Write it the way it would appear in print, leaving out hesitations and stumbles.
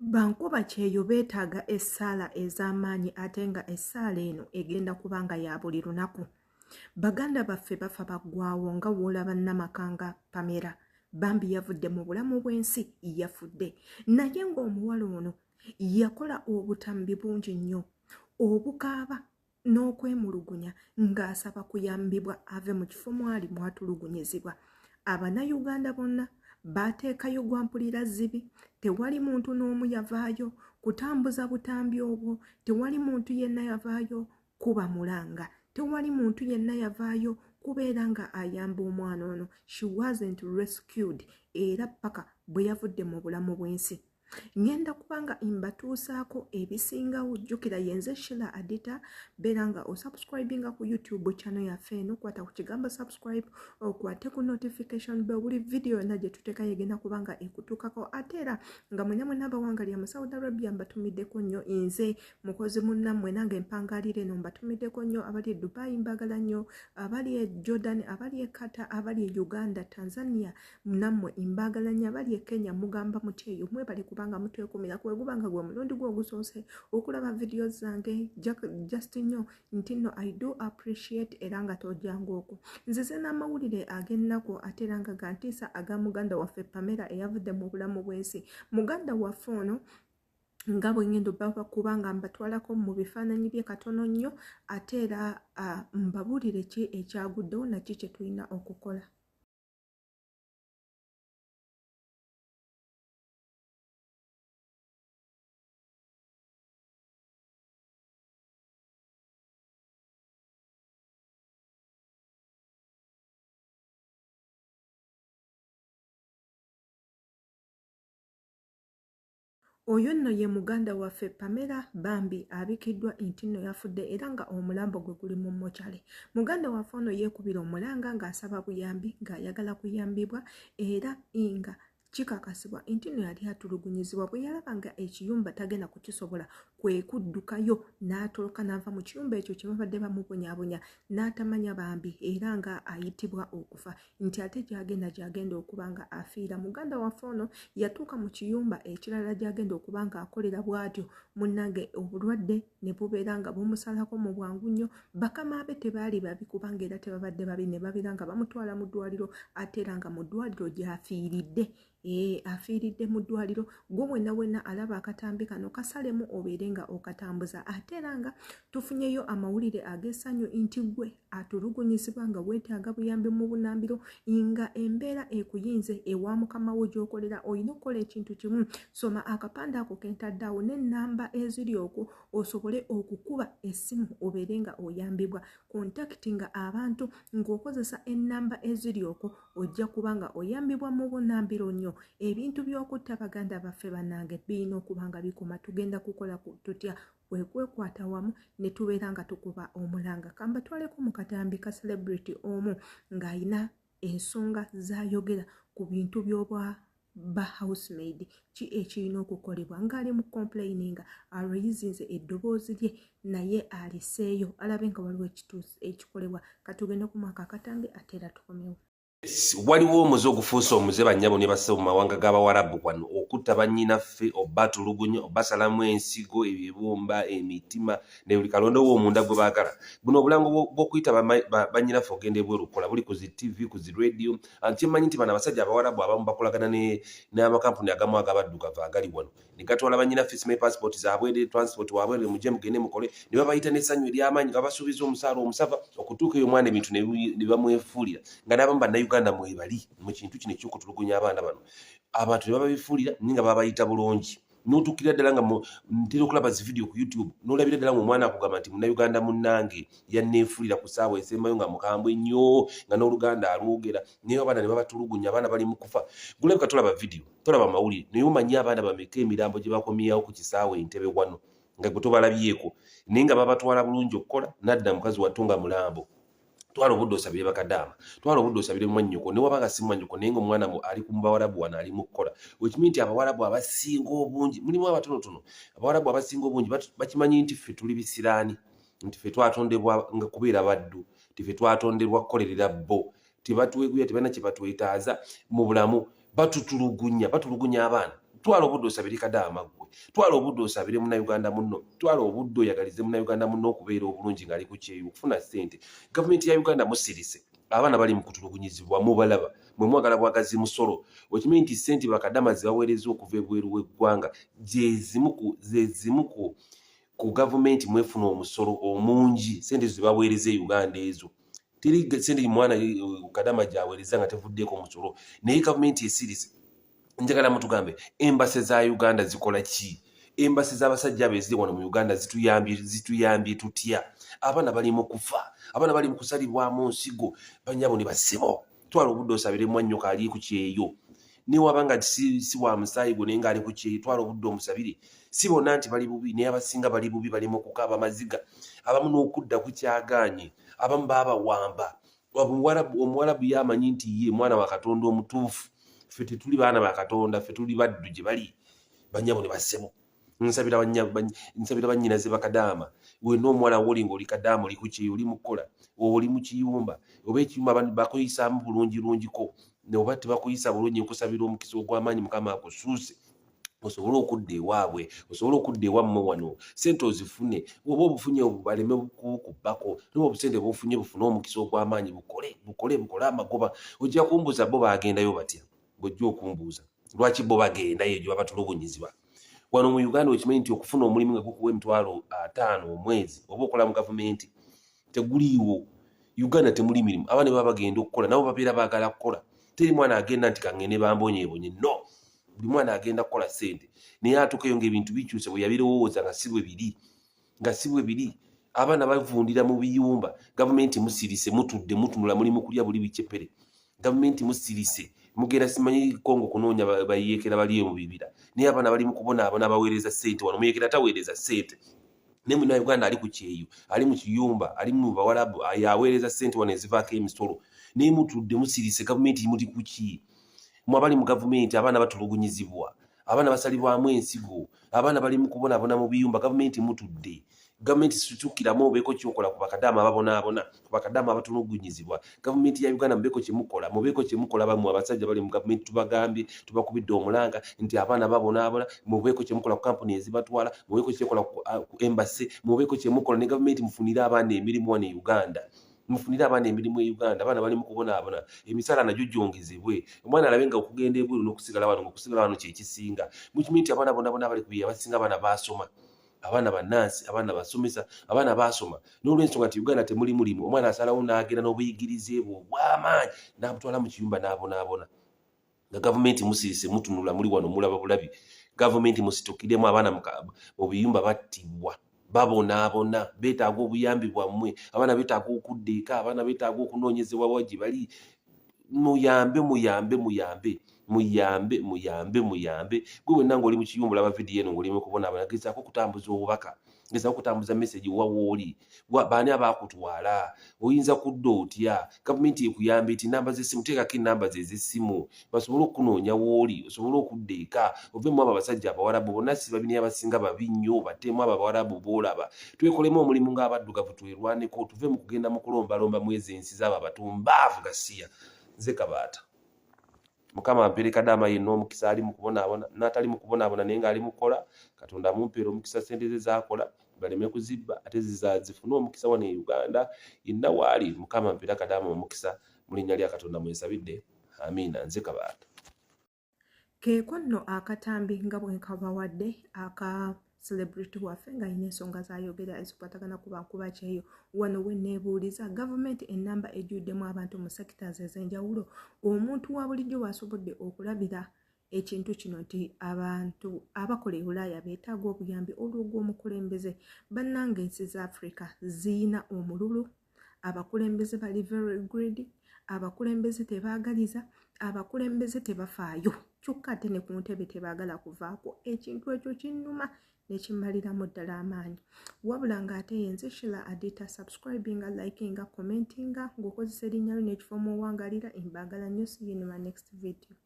Bankuba kyeyo beetaaga essaala ez'amaanyi ate nga essaala eno egenda kubanga ya buli lunaku. Baganda baffe bafa baggwaawo nga w'olaba Namakanga Pamela bambi yavudde mu bulamu bw'ensi yafudde. Naye ng'omuwala ono yakola obutambi bungi nnyo obukaaba n'okwemulugunya ng'asaba kuyambibwa ave mu kifo mwali mwatulugunyizibwa. Abannayuganda bonna baateekayo gwa mpulira zzibi, tewali muntu n'omu yavaayo kutambuza butambi obwo, tewali muntu yenna yavaayo kuba mulanga, tewali muntu yenna yavaayo kubeera nga ayamba omwana ono. She wasn't rescued era paka bwe yavudde mu bulamu bw'ensi. Ngenda kubanga mbatuusaako ebisingawo. Jjukira yenze Sheila Adita, beera nga osubscribinga ku YouTube channel yaffe eno, kwata ku kigambo subscribe, okwate ku notification bell, buli video yonna gye tuteekayo egenda kubanga ekutuukako. Ate era nga mwena abawangalira mu Saudi Arabia mbatumiddeko nnyo, nze mukozi munnammwe nange empangaalira eno mbatumiddeko nnyo. Abali e Dubai mbagala nnyo, abali e Jordan, abali e Qatar, abali e Uganda, Tanzania nammwe mbagala nnyo, abali e Kenya mugamba muti eyo mwebale kubanga mutwekumira kwe gubanga gwe mulundi gwo ogusoose okulaba videos zange. Just nnyo nti no I do appreciate era nga tojjanga okwo. Nzize n'amawulire ag'ennaku ate era nga gantiisa aga muganda waffe Pamela eyavudde mu bulamu bw'ensi. Muganda waffe ono nga bwe ngendo baba kubanga mbatwalako mu bifaananyi bye katono nnyo ate era mbabuulire ki ekyaguddewo naki kye tulina okukola. Oyo nno ye muganda waffe Pamela bambi abikiddwa nti nno yafudde era nga omulambo gwe guli mu mochale. Muganda waffe ono yeekubira omulanga ng'asaba buyambi ng'ayagala kuyambibwa era nga kikakasibwa nti nno yali atulugunyizibwa. Bwe yalaba nga ekiyumba tagenda kukisobola kwe kuddukayo n'atoloka n'ava mu kiyumba ekyo kye babadde bamubonyaabonya n'atamanya bambi era nga ayitibwa okufa nti ate gy'agenda okuba nga afiira. Muganda waffe ono yatuuka mu kiyumba ekirala gy'agenda okuba nga akolera bw'atyo munnange obulwadde ne bubeera nga bumusalako mu bwangu nnyo. Bakama be tebaali babi kubanga era tebabadde babi, ne babeera nga bamutwala mu ddwaliro ate era nga mu ddwaliro gy'afiiridde. Afiiridde mu ddwaliro. Gwe wenna alaba akatambi kano kasalemu obeere nga okatambuza. Ate era nga tufunyeyo amawulire ag'essanyu nti gwe atulugunyizibwa nga weetaaga buyambi mu bunambiro nga embeera ekuyinze ewa mukama wo gy'okolera olina okukola ekintu kimu. Soma akapande ako kentadde awo n'ennamba eziri okwo osobole okukuba essimu obeere nga oyambibwa. Contactinga abantu ng'okozesa ennamba eziri okwo ojja kuba nga oyambibwa mu bunambiro nnyo. Ebintu by'okutta baganda baffe bannange birina okuba nga bikoma. Tugenda kukola tutya? Kwe kwekwata wamu ne tubeera nga tukuba omulanga. Kambatwaleko mu katambi ka celebrity omu ng'ayina ensonga z'ayogera ku bintu by'obwa ba housemaid. Ki ekirina okukolebwa ng'ali mu complaininga alwayizinze eddoboozi lye naye aliseeyo alabe nga waliwo ekikolebwa. Katugenda ku mwaka akatambi ate era tukomewo. Waliwo omuze ogufuusa omuze bannyabo ne basse mu mawanga g'Abawarabu wano okutta bannyinaffe obbatulugunya obbasalamu ensigo ebibumba emitima ne buli kalonda w'omunda gwe baagala. Buno obulango bw'okuyita bannyinaffe ogenda ebweru okukola buli ku zi TV ku zi radio. Kyemmanyi nti bano abasajja Abawarabu abamu bakolagana n'amakampuni agamu ag'abaddugavu agali wano ne gatwala bannyinaffe sime passport zaabwe transport waabwe mujje mugende mukole ne babayita n'essanyu ery'amaanyi nga basuubiza omusaala omusava okutuuka eyo omwana ebintu ne bamwefuulira nga n'abamu bannayuganda mwebali mu kintu kino eky'okutulugunya abaana bano. Abantu ne bababifuulira nga babayita bulungi. N'otuukirira ddala nga ntera okulaba zi video ku YouTube n'olabira ddala ng'omwana akugamba nti munnayuganda munnange yanneefuulira ku ssaawa esembayo nga mukambwe nnyo nga n'oluganda alwogera naye abaana ne babatulugunya, abaana bali mu kufa. Gulabika tolaba video, tolaba mawulire naye omanyi abaana bameka emirambo gye bakomyawo ku kisaawe Entebbe wano nga gwe tobalabyeko naye nga babatwala bulungi okukola nadda mukazi wattu nga mulambo. Twala obudde osabire bakadama, twala obudde osabire mwannyoko ne wabanga si mwannyoko naye ng'omwana ali ku Bawarabu wano ali mu kukola. Wekimanyi nti Abawarabu abasinga obungi mulimu abatonotono. Abawarabu abasinga obungi bakimanyi nti ffe tuli bisiraani, nti ffe twatondebwa nga kubeera baddu, nti ffe twatonderwa kukolerera bo, tebatweguya tebalina kye batwetaaza mu bulamu. Batulugunya abaana twala obudde osabire Kadama gwe, twala obudde osabire munnayuganda munno, twala obudde oyagalize munnayuganda munno okubeera obulungi ng'ali ku kyeyo okufuna ssente. Gavumenti ya Uganda musirise, abaana bali mu kutulugunyizibwa mubalaba, mwe mwagala bwagazi musolo. Okimanyi nti ssente bakadama ze baweereza okuva ebweru w'eggwanga ze zimu ku gavumenti mwefuna omusolo omungi, ssente ze baweereza Uganda ezo. Teri ssente mwana Kadama gy'aweereza nga tevuddeeko musolo, naye gavumenti esirise. Njagala mutugambe embase za Uganda zikola ki? Embase z'abasajja abeziri wano mu Uganda zituyambye tutya? Abaana bali mu kufa, abaana bali mu kusalibwamu nsigo, bannyabo ne bassebo. Twala obudde osabire mwannyoko ali ku kyeyo. Ne wabanga si wa musaayi gwo naye ng'ali ku kyeyo, twala obudde omusabire. Si bonna nti bali bubi, naye abasinga bali bubi, bali mu kukaaba maziga. Abamu n'okudda ku kyagaanye, abamu baabawamba. Omuwarabu yamanyi nti ye mwana wa Katonda omutuufu. Ffe tetuli baana ba Katonda, ffe tuli baddu gye bali, bannyabo ne bassebo. Nsabira bannyinaze bakadama, wenna omuwala woli ng'oli Kadama oli ku kyeyo, oli mu kukola, oli mu kiyumba, oba ekiyumba bakuyisaamu bulungiko, oba tebakuyisa bulungi, nkusabira omukisa ogw'amaanyi Mukama akusuuse osobole okudda ewaabwe, osobole okudda ewammwe wano, ssente ozifune, oba obufunye baleme kukubbako, noba obusente bwofunye bufune omukisa ogw'amaanyi, bukole amagoba. Ojja kumbuuza bo bagendayo batya? Bw'ojja okumbuuza lwaki bo bagendayo egyo babatulugunyizibwa. Wano mu Uganda okimanyi nti okufuna omulimu nga gukuwa $5,000 omwezi oba okola mu gavumenti teguliiwo. Uganda temuli mirimu, abaana baba bagenda okukola, nabo babeera baagala kukola. Teri mwana agenda nti kangende bambonyeebonye, no. Buli mwana agenda kukola ssente, naye atuukeyo ng'ebintu bikyuse bwe yabirowooza nga si bwe biri. Abaana bavundira mu biyumba, gavumenti musirise, mutudde mutunula, muli mu kulya buli bikyepere. Gavumenti musirise, mugenda simanyi Kongo kunoonya bayeekera bali mu bibira, naye abaana bali mu kubonaabona baweereza ssente wano. Muyeekera taweereza ssente, ne Munnayuganda ali ku kyeyo, ali mu kiyumba, ali mu Bawarabu, aweereza ssente wano ezivaako emisolo, naye mutudde musirise. Gavumenti muli ku ki? Mwe abali mu gavumenti abaana batulugunyizibwa, abaana basalibwamu ensigo, abaana bali mu kubonaabona mu biyumba. Gavumenti mutudde, gavumenti situkkiramu obeeko kyokola ku bakadama ababonaabona, ku bakadama abatulugunyizibwa. Gavumenti ya Uganda mubeeko kye mukola bammwe abasajja bali mu gavumenti, tubagambye, tubakubidde omulanga nti abaana babonaabona, mubeeko kye mukola ku kampuni ezibatwala, mubeeko kye mukola ku embase, mubeeko kye mukola ne gavumenti mufunire abaana emirimu wano e Uganda. Mufunire abaana emirimu e Uganda, abaana bali mu kubonaabona, emisala nagyo gyongezebwe. Omwana alabe nga okugenda ebweru n'okusigala wano kye kisinga. Mukimanyi nti abaana bonna abali ku byeya abasinga abaana baasoma, abaana bannansi, abaana basomesa, abaana baasoma. N'olw'ensonga nti Uganda temuli mulimu, omwana asalawo n'agenda n'obuyigirize bwe obw'amaanyi n'abutwala mu kiyumba n'abonaabona. Nga gavumenti musirise, mutunula, muli wano mulaba bulabi. Gavumenti musitukiremu, abaana mu biyumba battibwa, babonaabona, beetaaga obuyambi bwammwe. Abaana beetaaga okudda eka, abaana beetaaga okunoonyezebwa wa gye bali. Muyambe. Gwe wenna ng'oli mu kiyumba olaba vidiyo eno ng'oli mu kubonaabona, gezaako okutambuza obubaka, gezaako okutambuza message wa wooli, baani abaakutwala, oyinza kudda otya. Gavumenti ekuyamba eti namba z'essimu, teekako ennamba ze ez'essimu, basobole okunoonya wooli, osobole okudda eka, ovemu abo abasajja Abawarabu. Bonna si babi naye abasinga babi nnyo, battemu abo Abawarabu boolaba. Twekolemu omulimu ng'abaddugavu, twerwaneko, tuve mu kugenda mu kulombalomba mu ezo ensi z'abo abatumbaavu gasiya. Nze Kabaata. Mukama ampeere Kadama yenna omukisa, ali mu kubonaabona n'atali mu kubonaabona naye ng'ali mu kukola. Katonda amumpeere omukisa, ssente ze z'akola baleme kuzibba, ate zifune omukisa wano e Uganda. Yenna waali Mukama ampeere Kadama omukisa, mu linnya lya Katonda mwesabidde, amiina. Nze Kabaata. Keeko nno akatambi nga bwe nkabawadde aka celebrity waffe ng'alina ensonga z'ayogera ezikwatagana ku bankuba kyeyo. Wano we neebuuliza gavumenti ennamba ejjuddemu abantu mu sectors ez'enjawulo, omuntu wa bulijjo bw'asobodde okulabira ekintu kino nti abantu abakola e Bulaaya beetaaga obuyambi olw'ogw'omukulembeze. Bannange ensi za Africa ziyina omululu, abakulembeze bali very greedy, abakulembeze tebaagaliza, abakulembeze tebafaayo, kyokka ate ne ku ntebe tebaagala kuvaako. Ekintu ekyo kinnuma ne kimmaliramu ddala amaanyi. Wabula ng'ate yenze Sheila Adita, subscribinga, likinga, commentinga ng'okozesa erinnya lyo n'ekifo mw'owangalira. Mbaagala nnyo, see you in my next video.